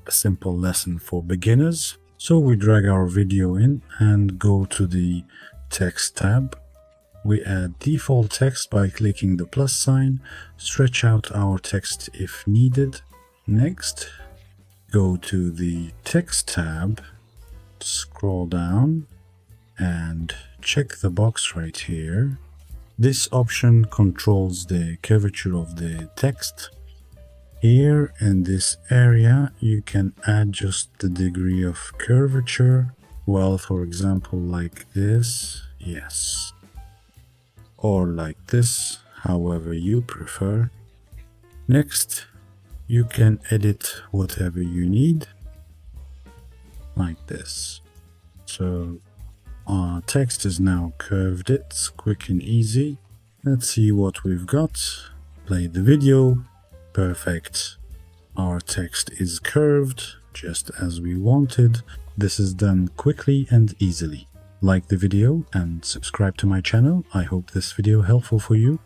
a simple lesson for beginners. So we drag our video in and go to the text tab. We add default text by clicking the plus sign, stretch out our text if needed. Next, go to the text tab, scroll down and check the box right here. This option controls the curvature of the text. Here in this area, you can adjust the degree of curvature. Well, for example, like this, yes. Or like this, however you prefer. Next, you can edit whatever you need, like this. So our text is now curved. It's quick and easy. Let's see what we've got. Play the video. Perfect. Our text is curved just as we wanted. This is done quickly and easily. Like the video and subscribe to my channel. I hope this video helpful for you.